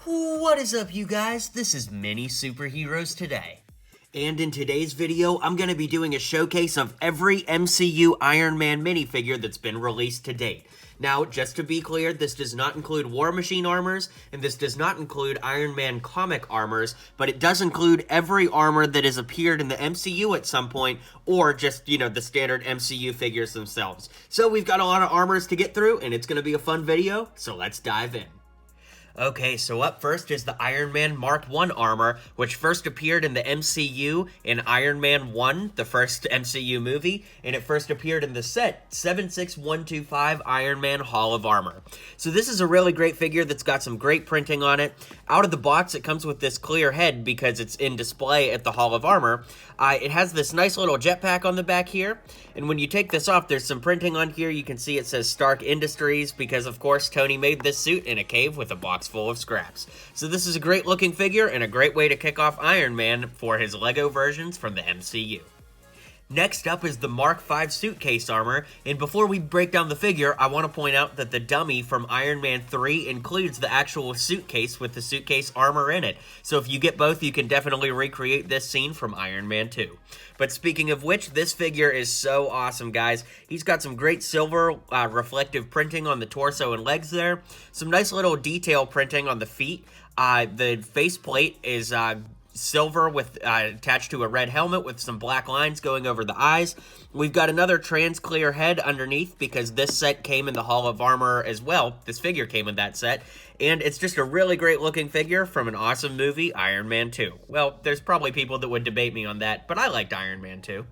What is up, you guys? This is Mini Superheroes Today. And in today's video, I'm going to be doing a showcase of every MCU Iron Man minifigure that's been released to date. Now, just to be clear, this does not include War Machine armors, and this does not include Iron Man comic armors, but it does include every armor that has appeared in the MCU at some point, or just, the standard MCU figures themselves. So we've got a lot of armors to get through, and it's going to be a fun video, so let's dive in. Okay, so up first is the Iron Man Mark I armor, which first appeared in the MCU in Iron Man 1, the first MCU movie, and it first appeared in the set 76125 Iron Man Hall of Armor. So this is a really great figure that's got some great printing on it. Out of the box, it comes with this clear head because it's in display at the Hall of Armor. It has this nice little jetpack on the back here, and when you take this off, there's some printing on here. You can see it says Stark Industries because, of course, Tony made this suit in a cave with a box full of scraps. So this is a great looking figure and a great way to kick off Iron Man for his Lego versions from the MCU. Next up is the Mark V Suitcase armor, and before we break down the figure, I want to point out that the dummy from Iron Man 3 includes the actual suitcase with the suitcase armor in it. So if you get both, you can definitely recreate this scene from Iron Man 2. But speaking of which, this figure is so awesome, guys. He's got some great silver reflective printing on the torso and legs there. Some nice little detail printing on the feet. The faceplate is silver with attached to a red helmet with some black lines going over the eyes. We've got another trans clear head underneath because this set came in the Hall of Armor as well. This figure came in that set. And it's just a really great looking figure from an awesome movie, Iron Man 2. Well, there's probably people that would debate me on that, but I liked Iron Man 2.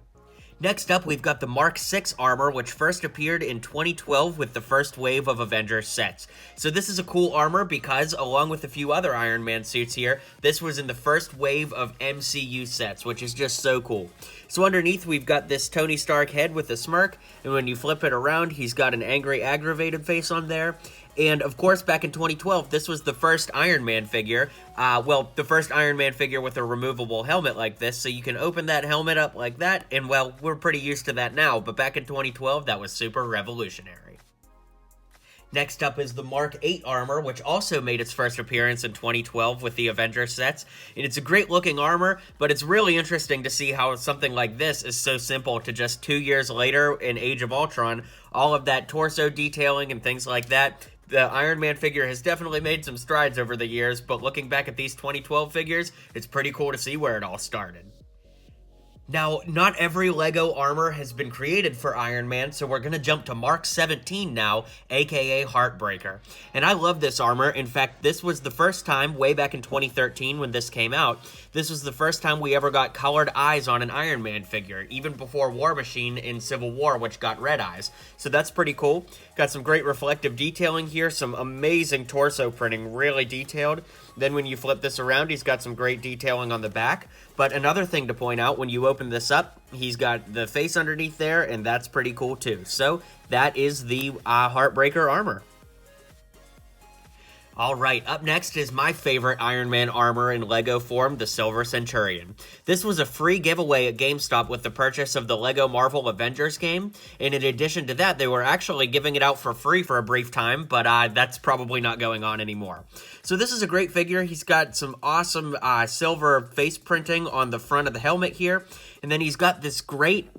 Next up, we've got the Mark VI armor, which first appeared in 2012 with the first wave of Avengers sets. So this is a cool armor because, along with a few other Iron Man suits here, this was in the first wave of MCU sets, which is just so cool. So underneath, we've got this Tony Stark head with a smirk, and when you flip it around, he's got an angry, aggravated face on there. And, of course, back in 2012, this was the first Iron Man figure. The first Iron Man figure with a removable helmet like this. So you can open that helmet up like that, and, well, we're pretty used to that now. But back in 2012, that was super revolutionary. Next up is the Mark VIII armor, which also made its first appearance in 2012 with the Avengers sets. And it's a great looking armor, but it's really interesting to see how something like this is so simple to just 2 years later in Age of Ultron, all of that torso detailing and things like that. The Iron Man figure has definitely made some strides over the years, but looking back at these 2012 figures, it's pretty cool to see where it all started. Now, not every LEGO armor has been created for Iron Man, so we're going to jump to Mark 17 now, aka Heartbreaker. And I love this armor. In fact, this was the first time, way back in 2013 when this came out, this was the first time we ever got colored eyes on an Iron Man figure, even before War Machine in Civil War, which got red eyes. So that's pretty cool. Got some great reflective detailing here, some amazing torso printing, really detailed. Then when you flip this around, he's got some great detailing on the back. But another thing to point out, when you open this up, he's got the face underneath there, and that's pretty cool too. So that is the Heartbreaker armor. Alright, up next is my favorite Iron Man armor in LEGO form, the Silver Centurion. This was a free giveaway at GameStop with the purchase of the LEGO Marvel Avengers game, and in addition to that, they were actually giving it out for free for a brief time, but that's probably not going on anymore. So this is a great figure. He's got some awesome silver face printing on the front of the helmet here, and then he's got this great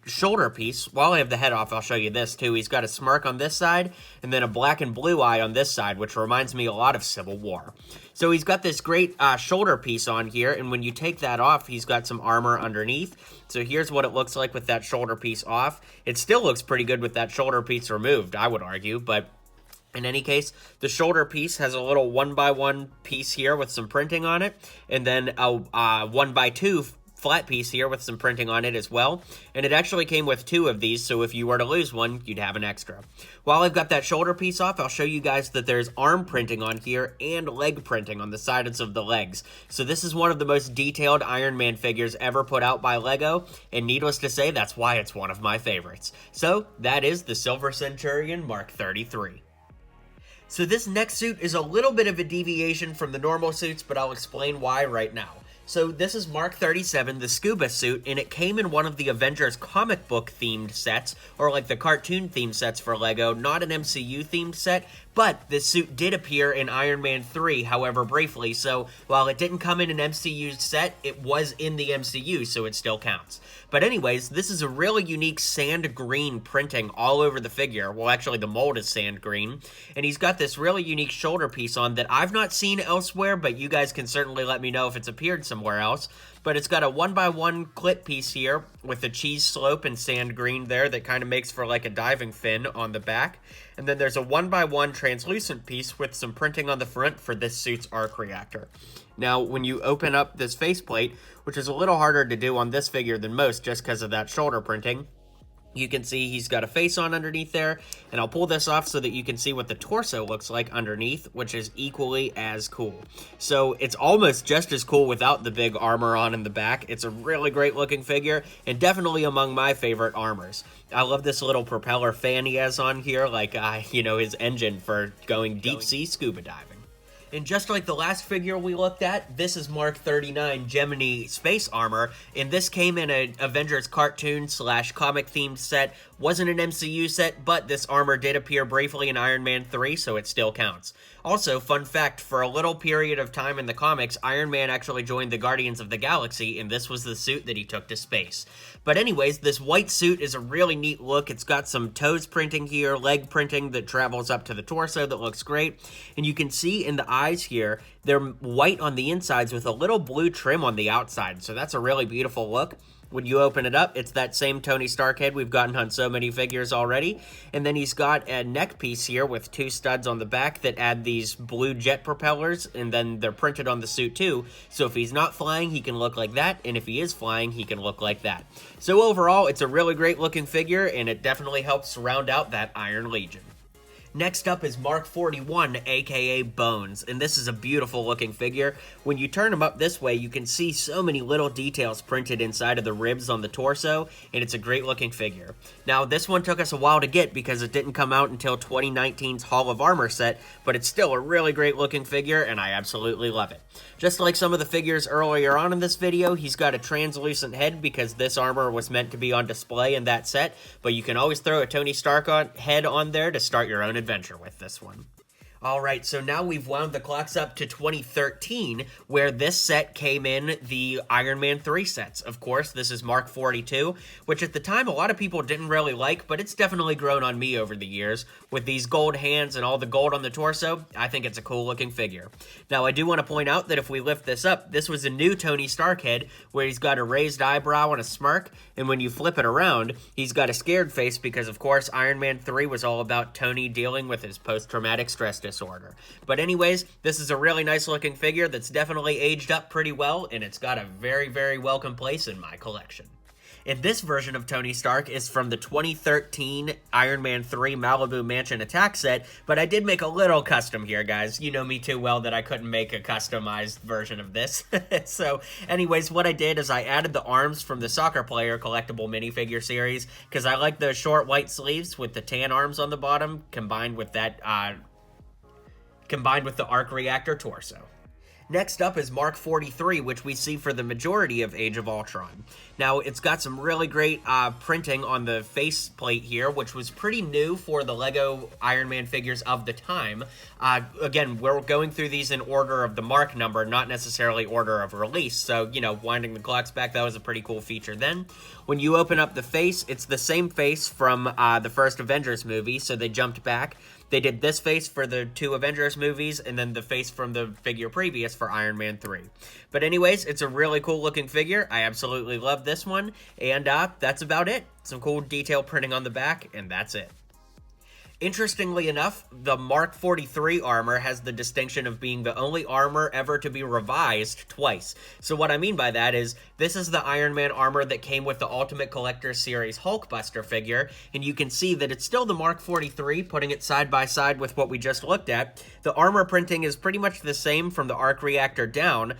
shoulder piece. While I have the head off, I'll show you this too. He's got a smirk on this side, and then a black and blue eye on this side, which reminds me a lot of Civil War. So he's got this great shoulder piece on here, and when you take that off, he's got some armor underneath. So here's what it looks like with that shoulder piece off. It still looks pretty good with that shoulder piece removed, I would argue, but in any case, the shoulder piece has a little 1x1 piece here with some printing on it, and then a 1x2 flat piece here with some printing on it as well. And it actually came with 2 of these, so if you were to lose one, you'd have an extra. While I've got that shoulder piece off, I'll show you guys that there's arm printing on here and leg printing on the sides of the legs. So this is one of the most detailed Iron Man figures ever put out by LEGO, and needless to say, that's why it's one of my favorites. So that is the Silver Centurion Mark 33. So this next suit is a little bit of a deviation from the normal suits, but I'll explain why right now. So this is Mark 37, the Scuba Suit, and it came in one of the Avengers comic book themed sets, or like the cartoon themed sets for LEGO, not an MCU themed set, But this suit did appear in Iron Man 3, however, briefly, so while it didn't come in an MCU set, it was in the MCU, so it still counts. But anyways, this is a really unique sand green printing all over the figure. Well, actually, the mold is sand green, and he's got this really unique shoulder piece on that I've not seen elsewhere, but you guys can certainly let me know if it's appeared somewhere else. But it's got a 1x1 clip piece here with a cheese slope and sand green there that kind of makes for like a diving fin on the back. And then there's a 1x1 translucent piece with some printing on the front for this suit's arc reactor. Now, when you open up this faceplate, which is a little harder to do on this figure than most just because of that shoulder printing, you can see he's got a face on underneath there, and I'll pull this off so that you can see what the torso looks like underneath, which is equally as cool. So it's almost just as cool without the big armor on in the back. It's a really great looking figure, and definitely among my favorite armors. I love this little propeller fan he has on here, like, his engine for going deep sea scuba diving. And just like the last figure we looked at, this is Mark 39 Gemini Space Armor, and this came in an Avengers cartoon / comic themed set. Wasn't an MCU set, but this armor did appear briefly in Iron Man 3, so it still counts. Also, fun fact, for a little period of time in the comics, Iron Man actually joined the Guardians of the Galaxy, and this was the suit that he took to space. But anyways, this white suit is a really neat look. It's got some toes printing here, leg printing that travels up to the torso that looks great. And you can see in the eyes here, they're white on the insides with a little blue trim on the outside. So that's a really beautiful look. When you open it up, it's that same Tony Stark head we've gotten on so many figures already. And then he's got a neck piece here with two studs on the back that add these blue jet propellers, and then they're printed on the suit too. So if he's not flying, he can look like that, and if he is flying, he can look like that. So overall, it's a really great looking figure, and it definitely helps round out that Iron Legion. Next up is Mark 41, aka Bones, and this is a beautiful looking figure. When you turn him up this way, you can see so many little details printed inside of the ribs on the torso, and it's a great looking figure. Now, this one took us a while to get because it didn't come out until 2019's Hall of Armor set, but it's still a really great looking figure, and I absolutely love it. Just like some of the figures earlier on in this video, he's got a translucent head because this armor was meant to be on display in that set, but you can always throw a Tony Stark head on there to start your own adventure with this one. Alright, so now we've wound the clocks up to 2013, where this set came in the Iron Man 3 sets. Of course, this is Mark 42, which at the time a lot of people didn't really like, but it's definitely grown on me over the years. With these gold hands and all the gold on the torso, I think it's a cool looking figure. Now, I do want to point out that if we lift this up, this was a new Tony Stark head, where he's got a raised eyebrow and a smirk, and when you flip it around, he's got a scared face because, of course, Iron Man 3 was all about Tony dealing with his post-traumatic stress disorder. But anyways, this is a really nice looking figure that's definitely aged up pretty well, and it's got a very, very welcome place in my collection. And this version of Tony Stark is from the 2013 Iron Man 3 Malibu Mansion Attack set, but I did make a little custom here, guys. You know me too well that I couldn't make a customized version of this. So anyways, what I did is I added the arms from the Soccer Player collectible minifigure series, because I like the short white sleeves with the tan arms on the bottom, combined with that, combined with the arc reactor torso. Next up is Mark 43, which we see for the majority of Age of Ultron. Now, it's got some really great printing on the faceplate here, which was pretty new for the LEGO Iron Man figures of the time. Again, we're going through these in order of the Mark number, not necessarily order of release. So, winding the clocks back, that was a pretty cool feature then. When you open up the face, it's the same face from the first Avengers movie, so they jumped back. They did this face for the 2 Avengers movies, and then the face from the figure previous for Iron Man 3. But anyways, it's a really cool looking figure. I absolutely love this one, and that's about it. Some cool detail printing on the back, and that's it. Interestingly enough, the Mark 43 armor has the distinction of being the only armor ever to be revised twice. So what I mean by that is, this is the Iron Man armor that came with the Ultimate Collector Series Hulkbuster figure, and you can see that it's still the Mark 43, putting it side by side with what we just looked at. The armor printing is pretty much the same from the arc reactor down.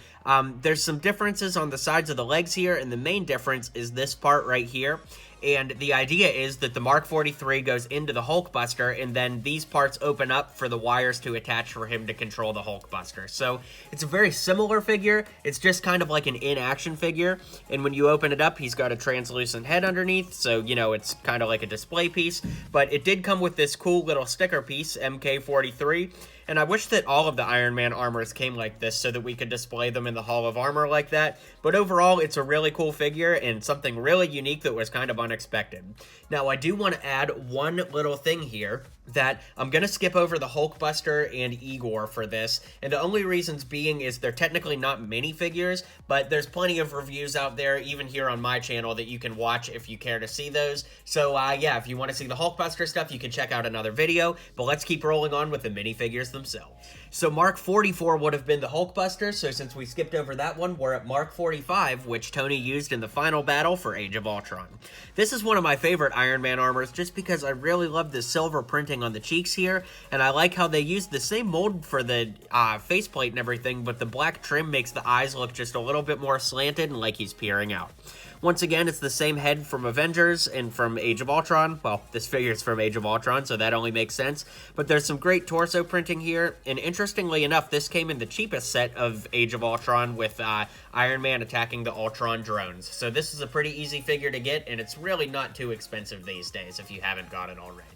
There's some differences on the sides of the legs here, and the main difference is this part right here. And the idea is that the Mark 43 goes into the Hulkbuster, and then these parts open up for the wires to attach for him to control the Hulkbuster. So it's a very similar figure. It's just kind of like an in-action figure, and when you open it up, he's got a translucent head underneath, so, you know, it's kind of like a display piece. But it did come with this cool little sticker piece, MK43, and I wish that all of the Iron Man armors came like this so that we could display them in the Hall of Armor like that. But overall, it's a really cool figure and something really unique that was kind of unexpected. Now, I do want to add one little thing here, that I'm going to skip over the Hulkbuster and Igor for this, and the only reasons being is they're technically not minifigures, but there's plenty of reviews out there, even here on my channel, that you can watch if you care to see those. So, yeah, if you want to see the Hulkbuster stuff, you can check out another video, but let's keep rolling on with the minifigures themselves. So Mark 44 would have been the Hulkbuster, so since we skipped over that one, we're at Mark 45, which Tony used in the final battle for Age of Ultron. This is one of my favorite Iron Man armors just because I really love the silver printing on the cheeks here, and I like how they used the same mold for the faceplate and everything, but the black trim makes the eyes look just a little bit more slanted and like he's peering out. Once again, it's the same head from Avengers and from Age of Ultron. Well, this figure's from Age of Ultron, so that only makes sense. But there's some great torso printing here, and interestingly enough, this came in the cheapest set of Age of Ultron with Iron Man attacking the Ultron drones. So this is a pretty easy figure to get, and it's really not too expensive these days if you haven't got it already.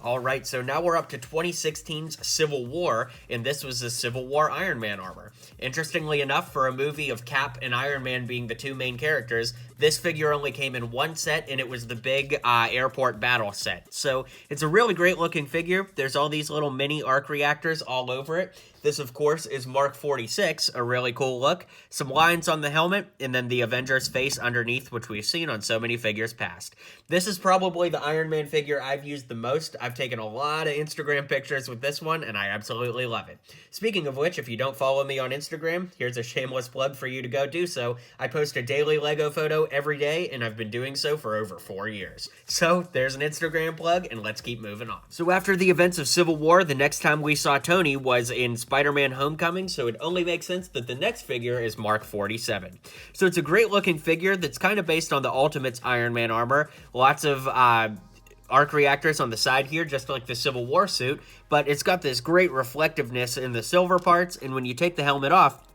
Alright, so now we're up to 2016's Civil War, and this was the Civil War Iron Man armor. Interestingly enough, for a movie of Cap and Iron Man being the two main characters, this figure only came in one set, and it was the big airport battle set. So it's a really great looking figure. There's all these little mini arc reactors all over it. This, of course, is Mark 46, a really cool look. Some lines on the helmet, and then the Avengers face underneath, which we've seen on so many figures past. This is probably the Iron Man figure I've used the most. I've taken a lot of Instagram pictures with this one, and I absolutely love it. Speaking of which, if you don't follow me on Instagram, here's a shameless plug for you to go do so. I post a daily Lego photo every day, and I've been doing so for over 4 years. So, there's an Instagram plug, and let's keep moving on. So after the events of Civil War, the next time we saw Tony was in Spider-Man Homecoming, so it only makes sense that the next figure is Mark 47. So it's a great looking figure that's kind of based on the Ultimate's Iron Man armor. Lots of arc reactors on the side here, just like the Civil War suit, but it's got this great reflectiveness in the silver parts, and when you take the helmet off,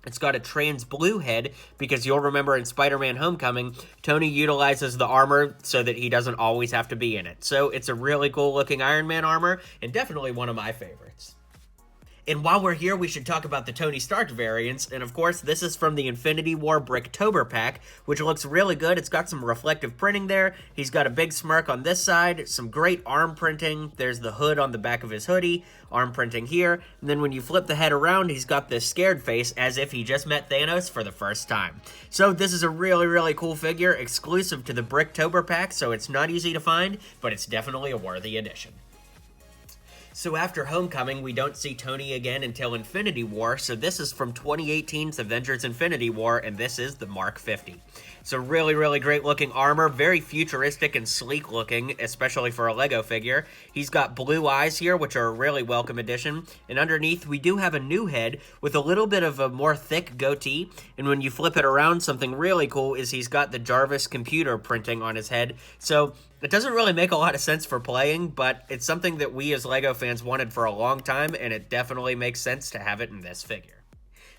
it's got a trans blue head, because you'll remember in Spider-Man Homecoming, Tony utilizes the armor so that he doesn't always have to be in it. So it's a really cool looking Iron Man armor, and definitely one of my favorites. And while we're here, we should talk about the Tony Stark variants, and of course, this is from the Infinity War Bricktober pack, which looks really good. It's got some reflective printing there. He's got a big smirk on this side, some great arm printing. There's the hood on the back of his hoodie, arm printing here, and then when you flip the head around, he's got this scared face as if he just met Thanos for the first time. So this is a really, really cool figure, exclusive to the Bricktober pack, so it's not easy to find, but it's definitely a worthy addition. So after Homecoming, we don't see Tony again until Infinity War, so this is from 2018's Avengers Infinity War, and this is the Mark 50. It's a really, really great looking armor, very futuristic and sleek looking, especially for a Lego figure. He's got blue eyes here, which are a really welcome addition, and underneath we do have a new head with a little bit of a more thick goatee, and when you flip it around, something really cool is he's got the Jarvis computer printing on his head, so it doesn't really make a lot of sense for playing, but it's something that we as Lego fans wanted for a long time, and it definitely makes sense to have it in this figure.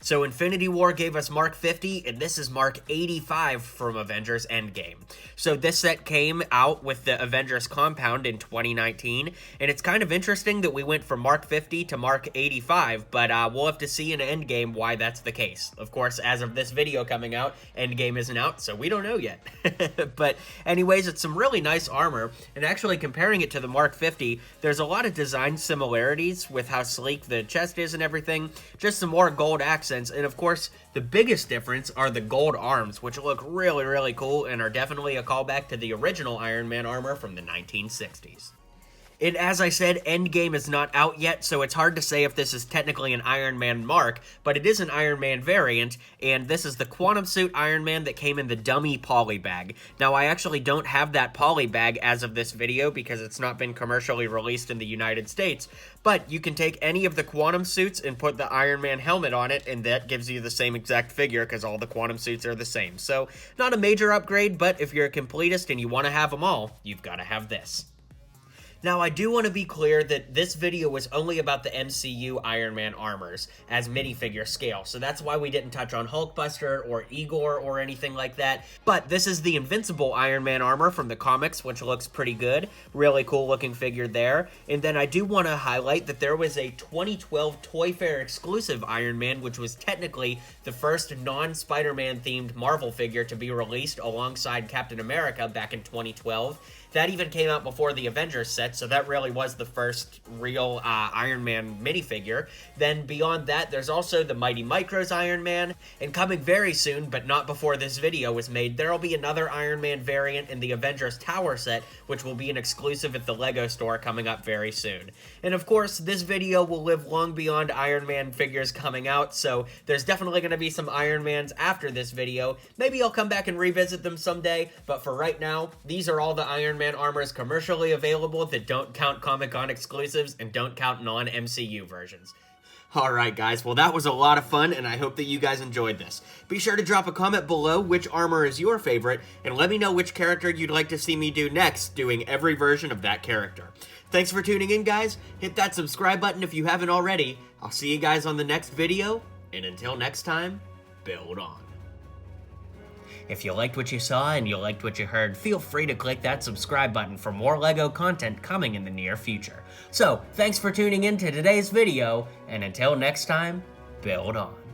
So Infinity War gave us Mark 50, and this is Mark 85 from Avengers Endgame. So this set came out with the Avengers compound in 2019, and it's kind of interesting that we went from Mark 50 to Mark 85, but we'll have to see in Endgame why that's the case. Of course, as of this video coming out, Endgame isn't out, so we don't know yet. But anyways, it's some really nice armor, and actually comparing it to the Mark 50, there's a lot of design similarities with how sleek the chest is and everything, just some more gold accents. And of course, the biggest difference are the gold arms, which look really, really cool and are definitely a callback to the original Iron Man armor from the 1960s. And as I said, Endgame is not out yet, so it's hard to say if this is technically an Iron Man mark, but it is an Iron Man variant, and this is the Quantum Suit Iron Man that came in the dummy poly bag. Now, I actually don't have that poly bag as of this video because it's not been commercially released in the United States, but you can take any of the Quantum Suits and put the Iron Man helmet on it, and that gives you the same exact figure because all the Quantum Suits are the same. So, not a major upgrade, but if you're a completist and you want to have them all, you've got to have this. Now, I do want to be clear that this video was only about the MCU Iron Man armors as minifigure scale, so that's why we didn't touch on Hulkbuster or Igor or anything like that. But this is the Invincible Iron Man armor from the comics, which looks pretty good. Really cool looking figure there. And then I do want to highlight that there was a 2012 Toy Fair exclusive Iron Man, which was technically the first non-Spider-Man themed Marvel figure to be released alongside Captain America back in 2012. That even came out before the Avengers set, so that really was the first real Iron Man minifigure. Then beyond that, there's also the Mighty Micros Iron Man, and coming very soon, but not before this video was made, there'll be another Iron Man variant in the Avengers Tower set, which will be an exclusive at the LEGO store coming up very soon. And of course, this video will live long beyond Iron Man figures coming out, so there's definitely going to be some Iron Mans after this video. Maybe I'll come back and revisit them someday, but for right now, these are all the Iron Man armors commercially available that don't count Comic-Con exclusives and don't count non-MCU versions. Alright guys, well that was a lot of fun and I hope that you guys enjoyed this. Be sure to drop a comment below which armor is your favorite and let me know which character you'd like to see me do next, doing every version of that character. Thanks for tuning in guys, hit that subscribe button if you haven't already. I'll see you guys on the next video, and until next time, build on. If you liked what you saw and you liked what you heard, feel free to click that subscribe button for more LEGO content coming in the near future. So, thanks for tuning in to today's video, and until next time, build on.